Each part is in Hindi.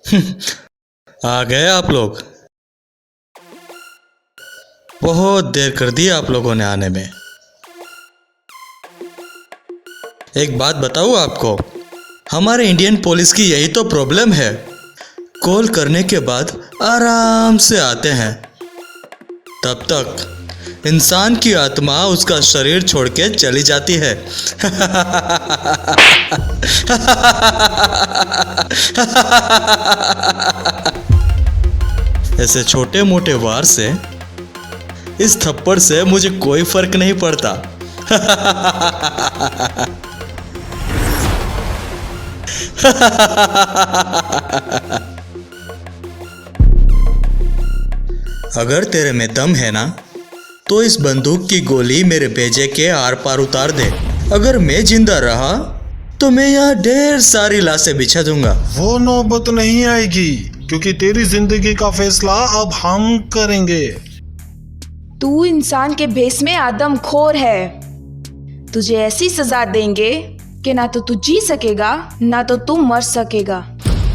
आ गए आप लोग। बहुत देर कर दी आप लोगों ने आने में। एक बात बताऊँ आपको, हमारे इंडियन पुलिस की यही तो प्रॉब्लम है। कॉल करने के बाद आराम से आते हैं, तब तक इंसान की आत्मा उसका शरीर छोड़ के चली जाती है। ऐसे छोटे मोटे वार से, इस थप्पड़ से मुझे कोई फर्क नहीं पड़ता। अगर तेरे में दम है ना, तो इस बंदूक की गोली मेरे भेजे के आर पार उतार दे। अगर मैं जिंदा रहा तो मैं यहाँ ढेर सारी लाशें बिछा दूंगा। वो नौबत नहीं आएगी, क्योंकि तेरी जिंदगी का फैसला अब हम करेंगे। तू इंसान के भेष में आदमखोर है। तुझे ऐसी सजा देंगे कि ना तो तू जी सकेगा, ना तो तू मर सकेगा।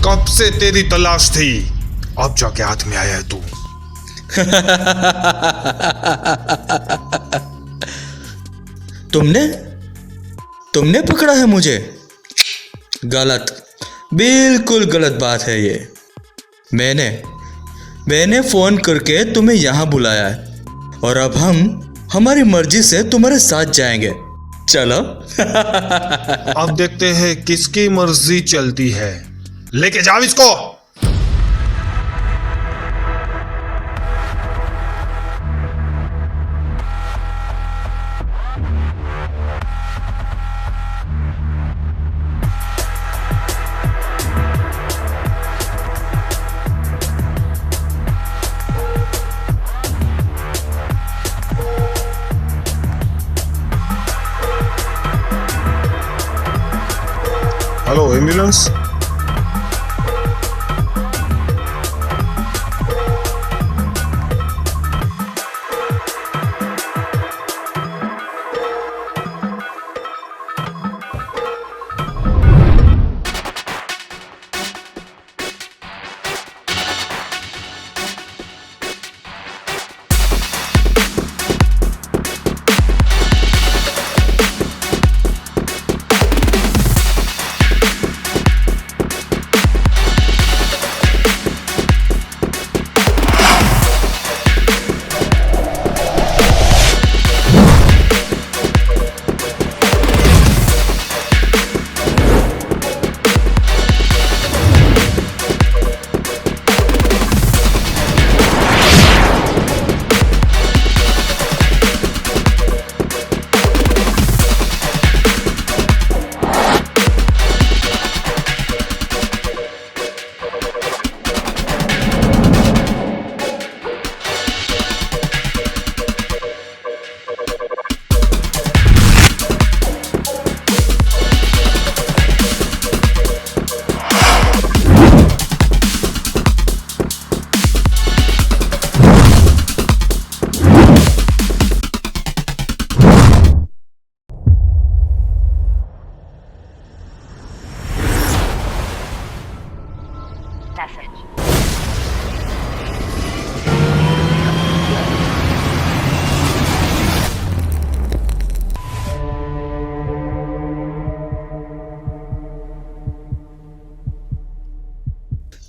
कब से तेरी तलाश थी, अब जाके हाथ में आया है तू। तुमने पकड़ा है मुझे? गलत, बिल्कुल गलत बात है ये। मैंने फोन करके तुम्हें यहाँ बुलाया है, और अब हम हमारी मर्जी से तुम्हारे साथ जाएंगे। चलो। अब देखते हैं किसकी मर्जी चलती है। लेके जाओ इसको। Hello ambulance.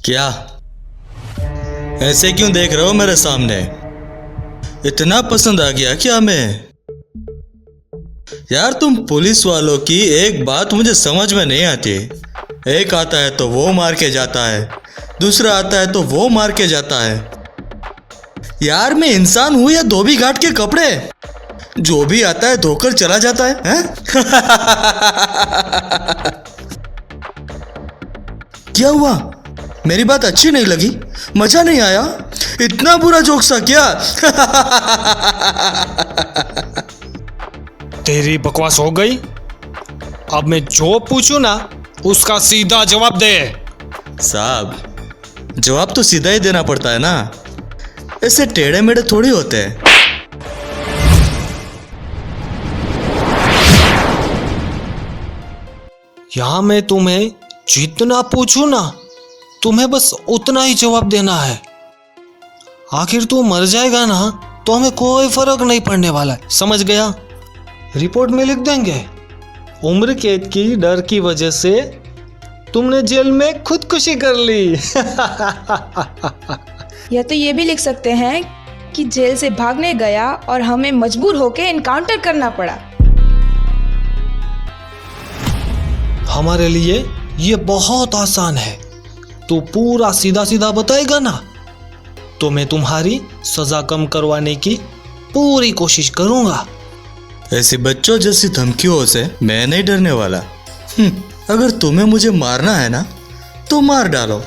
क्या ऐसे क्यों देख रहे हो मेरे सामने? इतना पसंद आ गया क्या मैं? यार, तुम पुलिस वालों की एक बात मुझे समझ में नहीं आती। एक आता है तो वो मार के जाता है, दूसरा आता है तो वो मार के जाता है। यार, मैं इंसान हूं या धोबी घाट के कपड़े? जो भी आता है धोकर चला जाता है? क्या हुआ? मेरी बात अच्छी नहीं लगी? मजा नहीं आया? इतना बुरा जोक सा क्या? तेरी बकवास हो गई। अब मैं जो पूछूं ना, उसका सीधा जवाब दे। साहब, जवाब तो सीधा ही देना पड़ता है ना, ऐसे टेढ़े मेढ़े थोड़ी होते हैं। यहां मैं तुम्हें जितना पूछूं ना, तुम्हें बस उतना ही जवाब देना है। आखिर तू मर जाएगा ना तो हमें कोई फर्क नहीं पड़ने वाला है, समझ गया? रिपोर्ट में लिख देंगे उम्र कैद की डर की वजह से तुमने जेल में खुदकुशी कर ली। या तो ये भी लिख सकते हैं कि जेल से भागने गया और हमें मजबूर होकर एनकाउंटर करना पड़ा। हमारे लिए ये बहुत आसान है। तू पूरा सीधा सीधा बताएगा ना तो मैं तुम्हारी सजा कम करवाने की पूरी कोशिश करूंगा। ऐसी बच्चों जैसी धमकियों से मैं नहीं डरने वाला। अगर तुम्हें मुझे मारना है ना तो मार डालो,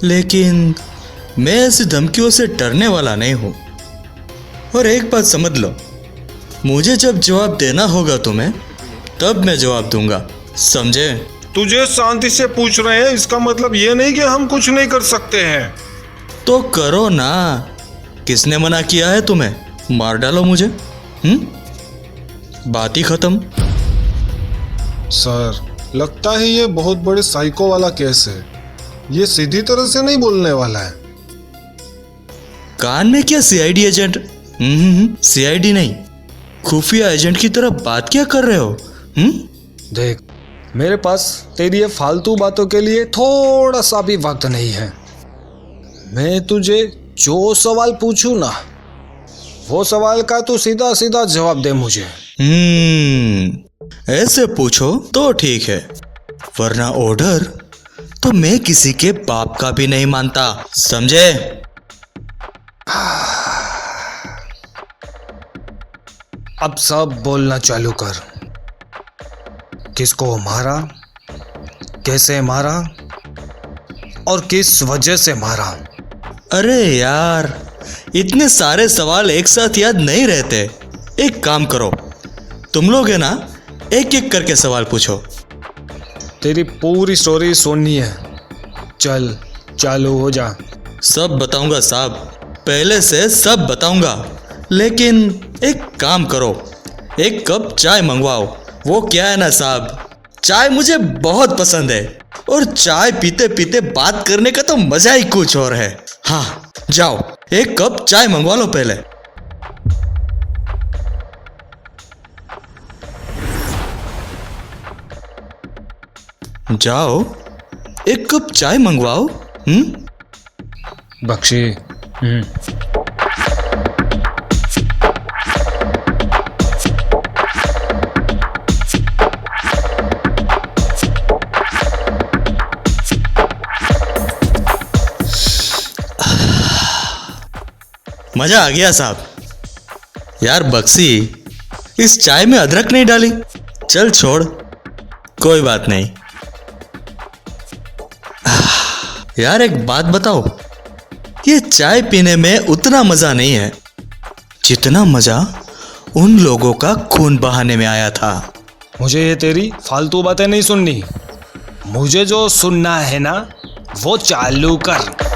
लेकिन मैं ऐसी धमकियों से डरने वाला नहीं हूं। और एक बात समझ लो, मुझे जब जवाब देना होगा तुम्हें तब मैं जवाब दूंगा, समझे? तुझे शांति से पूछ रहे हैं, इसका मतलब ये नहीं कि हम कुछ नहीं कर सकते हैं। तो करो ना, किसने मना किया है तुम्हें? मार डालो मुझे। बात ही खत्म। सर, लगता है ये बहुत बड़े साइको वाला केस है। ये सीधी तरह से नहीं बोलने वाला है। कान में क्या सीआईडी एजेंट? सीआईडी नहीं, खुफिया एजेंट की तरह बात क्या कर रहे हो? देख, मेरे पास तेरी ये फालतू बातों के लिए थोड़ा सा भी वक्त नहीं है। मैं तुझे जो सवाल पूछूं ना वो सवाल का तू सीधा सीधा जवाब दे मुझे। ऐसे पूछो तो ठीक है, वरना ऑर्डर तो मैं किसी के बाप का भी नहीं मानता, समझे? अब सब बोलना चालू कर। किसको मारा, कैसे मारा और किस वजह से मारा? अरे यार, इतने सारे सवाल एक साथ याद नहीं रहते। एक काम करो, तुम लोग है ना, एक एक करके सवाल पूछो। तेरी पूरी स्टोरी सुननी है। चल चालू हो जा। सब बताऊंगा साहब, पहले से सब बताऊंगा, लेकिन एक काम करो, एक कप चाय मंगवाओ। वो क्या है ना साहब, चाय मुझे बहुत पसंद है और चाय पीते पीते बात करने का तो मजा ही कुछ और है। हाँ, जाओ एक कप चाय मंगवा लो पहले। जाओ एक कप चाय मंगवाओ। बख्शी। मजा आ गया साहब। यार बक्सी, इस चाय में अदरक नहीं डाली। चल छोड़, कोई बात नहीं। यार एक बात बताओ, ये चाय पीने में उतना मजा नहीं है जितना मजा उन लोगों का खून बहाने में आया था। मुझे ये तेरी फालतू बातें नहीं सुननी। मुझे जो सुनना है ना वो चालू कर।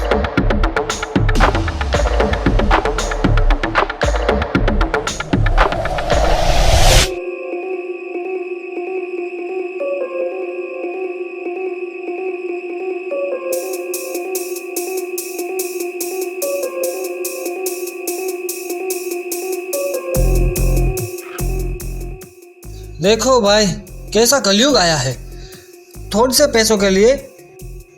देखो भाई, कैसा कलयुग आया है। थोड़े से पैसों के लिए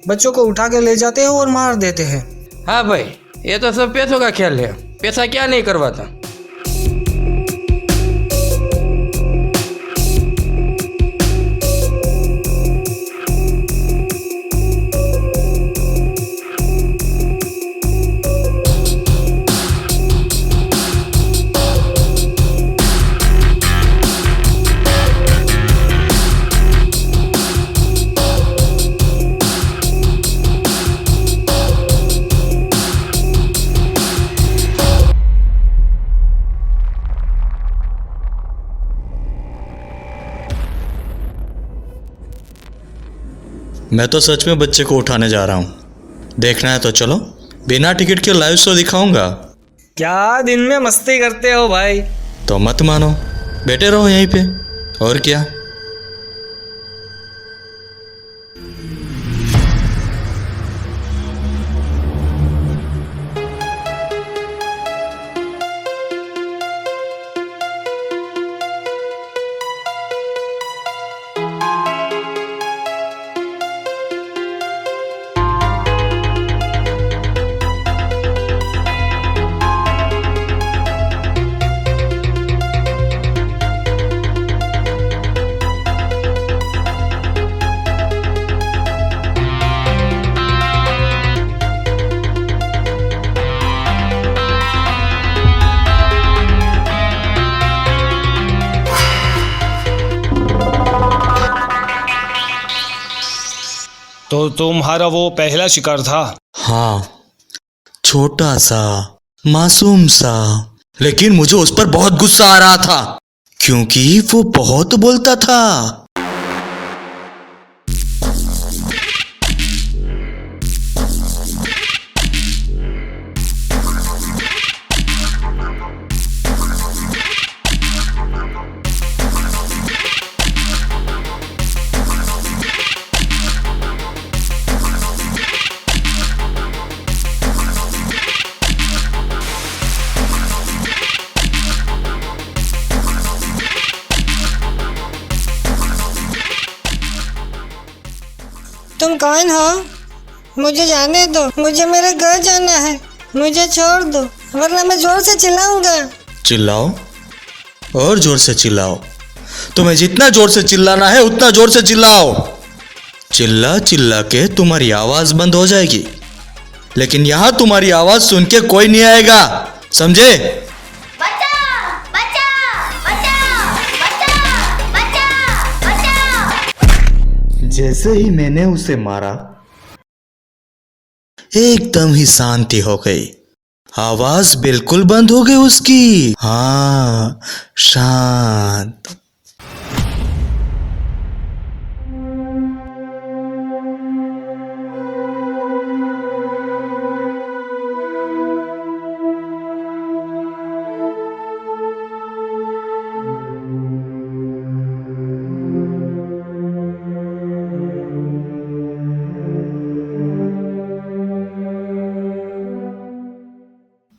बच्चों को उठा के ले जाते हैं और मार देते हैं। हाँ भाई, ये तो सब पैसों का खेल है। पैसा क्या नहीं करवाता। मैं तो सच में बच्चे को उठाने जा रहा हूँ। देखना है तो चलो, बिना टिकट के लाइव शो दिखाऊंगा। क्या दिन में मस्ती करते हो भाई? तो मत मानो, बैठे रहो यहीं पे, और क्या। तो तुम्हारा वो पहला शिकार था? हाँ, छोटा सा, मासूम सा, लेकिन मुझे उस पर बहुत गुस्सा आ रहा था क्योंकि वो बहुत बोलता था। तुम कौन हो? मुझे जाने दो, मुझे मेरे घर जाना है, मुझे छोड़ दो वरना मैं जोर से चिल्लाऊंगा। चिल्लाओ और जोर से चिल्लाओ। तुम्हें जितना जोर से चिल्लाना है उतना जोर से चिल्लाओ। चिल्ला चिल्ला के तुम्हारी आवाज बंद हो जाएगी, लेकिन यहां तुम्हारी आवाज सुन के कोई नहीं आएगा, समझे? जैसे ही मैंने उसे मारा एकदम ही शांति हो गई, आवाज बिल्कुल बंद हो गई उसकी। हाँ, शांत।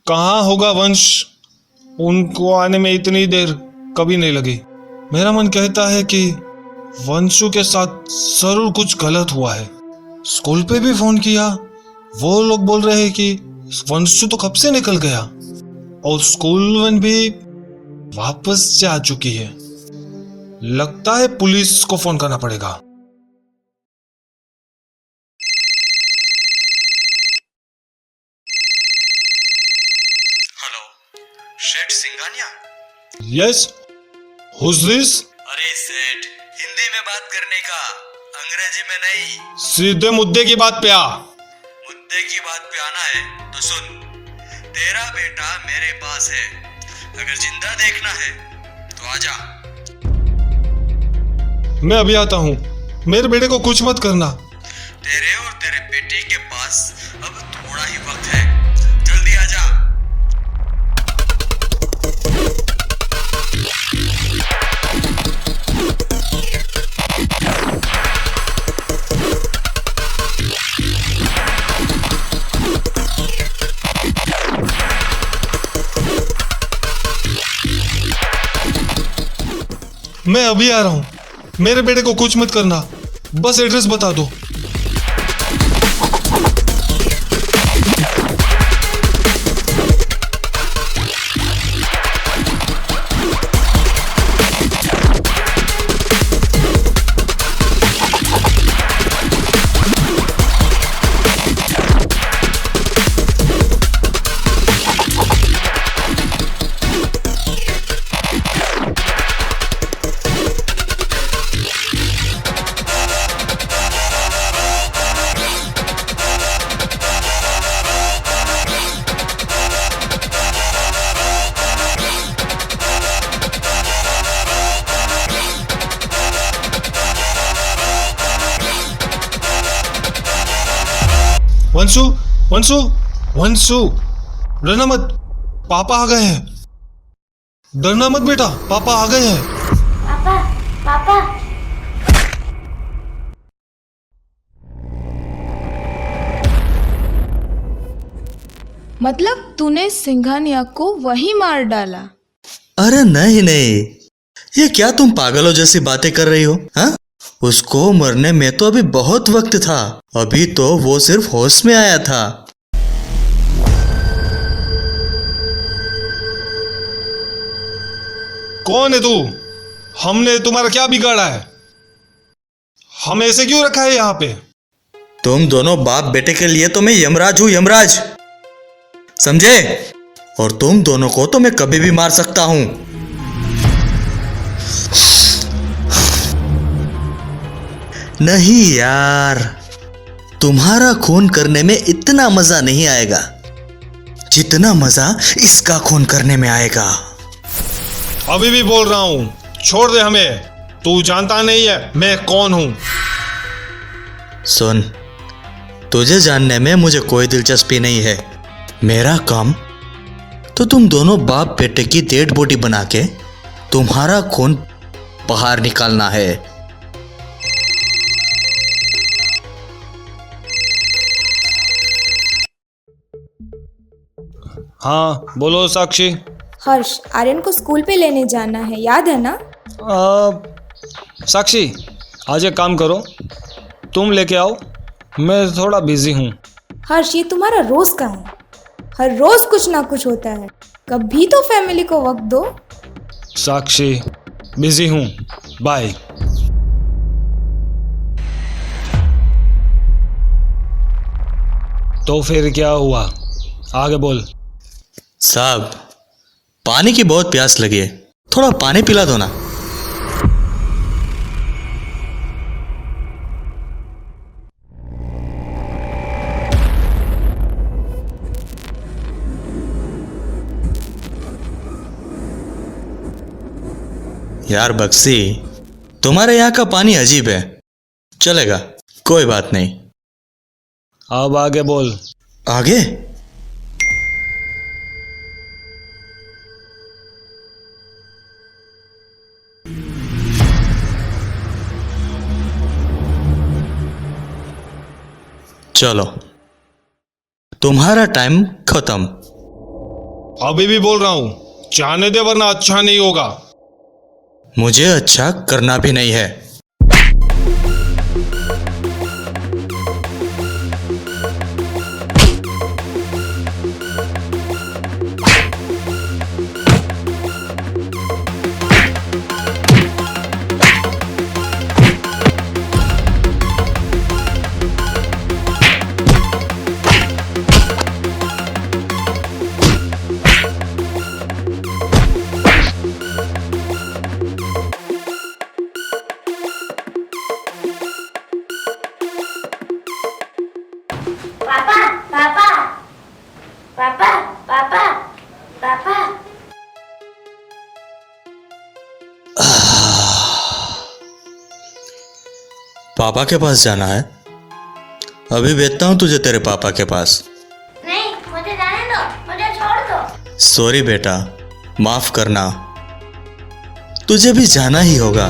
कहाँ होगा वंश? उनको आने में इतनी देर कभी नहीं लगी। मेरा मन कहता है कि वंशु के साथ जरूर कुछ गलत हुआ है। स्कूल पे भी फोन किया, वो लोग बोल रहे हैं कि वंशु तो कब से निकल गया और स्कूल वन भी वापस जा चुकी है। लगता है पुलिस को फोन करना पड़ेगा। Sheth Singhania? Yes, who's this? अरे सेठ, हिंदी में बात करने का, अंग्रेजी में नहीं। सीधे मुद्दे की बात पे आ। मुद्दे की बात पे आना है तो सुन, तेरा बेटा मेरे पास है, अगर जिंदा देखना है तो आजा। मैं अभी आता हूँ, मेरे बेटे को कुछ मत करना। तेरे और तेरे बेटे के पास अब थोड़ा ही वक्त है, जल्दी आजा। मैं अभी आ रहा हूँ, मेरे बेटे को कुछ मत करना, बस एड्रेस बता दो। वंशु, वंशु, वंशु, डरना मत, पापा आ गए हैं। डरना मत बेटा, पापा आ गए हैं। पापा, पापा। मतलब तूने सिंघानिया को वहीं मार डाला? अरे नहीं नहीं, ये क्या तुम पागलों जैसी बातें कर रही हो? हाँ, उसको मरने में तो अभी बहुत वक्त था, अभी तो वो सिर्फ होश में आया था। कौन है तू? हमने तुम्हारा क्या बिगाड़ा है? हम ऐसे क्यों रखा है यहाँ पे? तुम दोनों बाप बेटे के लिए तो मैं यमराज हूं, यमराज, समझे? और तुम दोनों को तो मैं कभी भी मार सकता हूं। नहीं यार, तुम्हारा खून करने में इतना मजा नहीं आएगा जितना मजा इसका खून करने में आएगा। अभी भी बोल रहा हूँ, छोड़ दे हमें। तू जानता नहीं है मैं कौन हूँ। सुन, तुझे जानने में मुझे कोई दिलचस्पी नहीं है। मेरा काम तो तुम दोनों बाप बेटे की डेड बॉडी बना के तुम्हारा खून बाहर निकालना है। हाँ बोलो साक्षी। हर्ष, आर्यन को स्कूल पे लेने जाना है, याद है ना? साक्षी, आज एक काम करो, तुम लेके आओ, मैं थोड़ा बिजी हूँ। हर्ष, ये तुम्हारा रोज का है। हर रोज कुछ ना कुछ होता है, कभी तो फैमिली को वक्त दो। साक्षी, बिजी हूँ, बाय। तो फिर क्या हुआ, आगे बोल। साहब, पानी की बहुत प्यास लगी है, थोड़ा पानी पिला दो ना। यार बक्सी, तुम्हारे यहाँ का पानी अजीब है। चलेगा, कोई बात नहीं। अब आगे बोल। आगे? चलो, तुम्हारा टाइम खत्म। अभी भी बोल रहा हूँ, जाने दे वरना अच्छा नहीं होगा। मुझे अच्छा करना भी नहीं है। पापा पापा पापा पापा पापा। पापा के पास जाना है? अभी भेजता हूं तुझे तेरे पापा के पास। नहीं, मुझे जाने दो, मुझे छोड़ दो। सॉरी बेटा, माफ करना, तुझे भी जाना ही होगा।